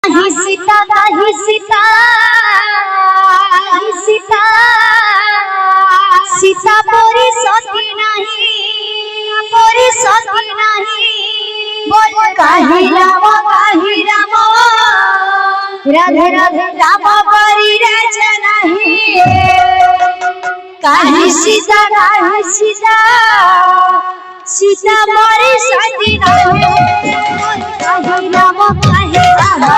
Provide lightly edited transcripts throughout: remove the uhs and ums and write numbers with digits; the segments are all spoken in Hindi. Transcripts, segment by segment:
सीता सीता सीता सीता परी सती नहीं बोल काहे राम राधे राधे राम परी राजा नहीं काहे सीता सीता परी सती नहीं काहे राम परी राजा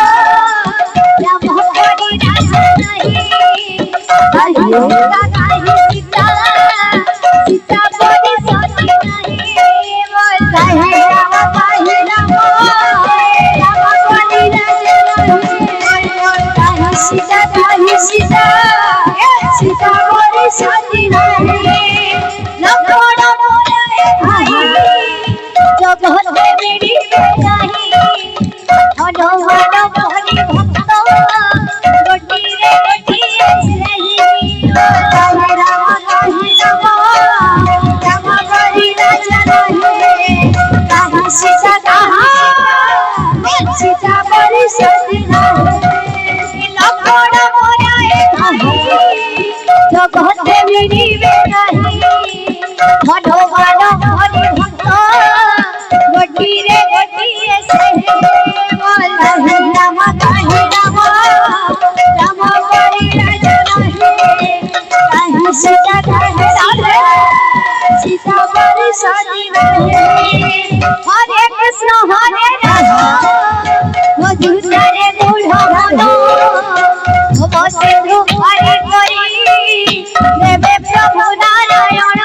नहीं सीता सीता परी सती नहीं बोल काहे राम परी राजा नहीं सीता सीता सीता परी सती नहीं लखन मोरे भाई जगत मेरी नहीं हनुमान मोहनी भक्त गोटी रे गोटी नहीं राम परी राजा नहीं कहाँ सीता सीता परी सती नहीं लखन मोरे भाई जगत मेरी नहीं हनुमान मोहनी भक्त गोटी रे गोटी राम परी राजा नहीं कहाँ सीता सीता परी सती नहीं हरे कृष्ण हरे राम मधुरे बूढ़ा बसे हरे करी देवे प्रभु नारायण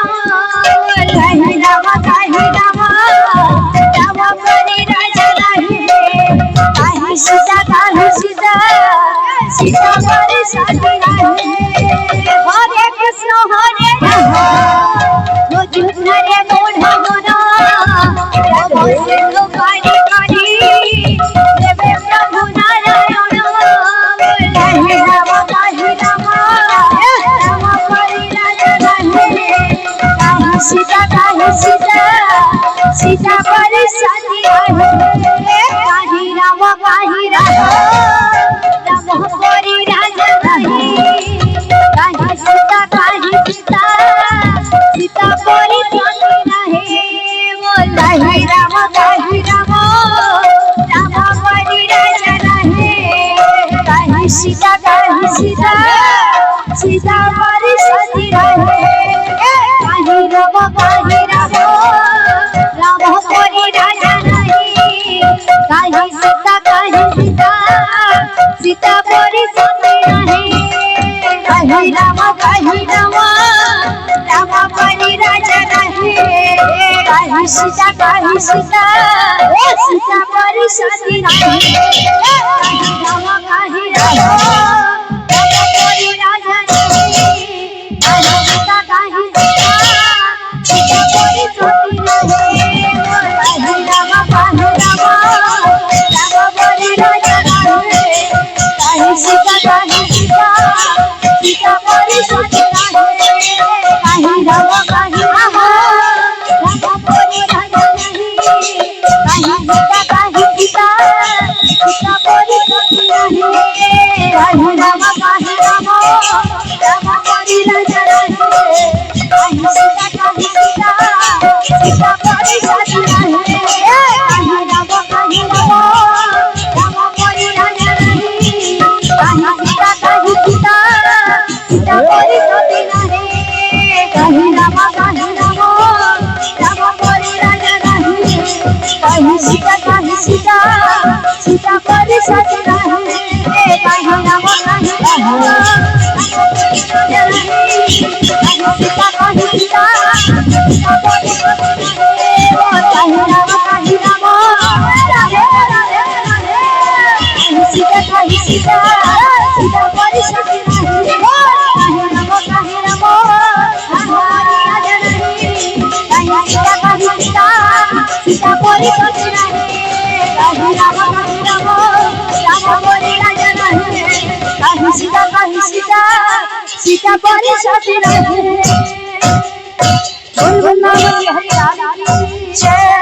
राम परी राजा नहीं कहीं सीता सीता परी सती नहीं हरे कृष्ण हरे राम मधुरे बूढ़ा बसे हरे करी देवे प्रभु नारायण राम परी राजा नहीं कहीं सीता सीता परी सती नहीं कहीं राम परी राजा नहीं कहीं सीता सीता परी सती नहीं बोल कहीं राम परी राजा नहीं कहीं सीता सीता परी सती नहीं कहीं राम परी राजा नहीं कहीं सीता सीता परी सती नहीं कहीं राम परी राजा नहीं कहीं सीता सीता परी सती नहीं कहीं राम परी राजा नहीं कहीं सीता सीता परी सती नहीं कहीं राम परी राजा नहीं कहीं सीता सीता परी सती नहीं कहीं राम परी राजा नहीं कहीं सीता सीता परी सती नहीं कहीं राम परी राजा नहीं कहीं सीता सीता परी सती नहीं कहीं राम परी राजा नहीं कहीं सीता सीता परी सती नहीं कहीं राम परी राजा नहीं कहीं सीता सीता परी सती नहीं कहीं राम परी राजा नहीं कहीं सीता सीता परी सती नहीं कहीं राम परी सीता परी सती नहीं कहीं राम राजा नहीं कहीं सीता सीता परी सती नहीं कहीं राम परी राजा नहीं कहीं सीता सीता परी सती नहीं बोल बोल हरि राम जय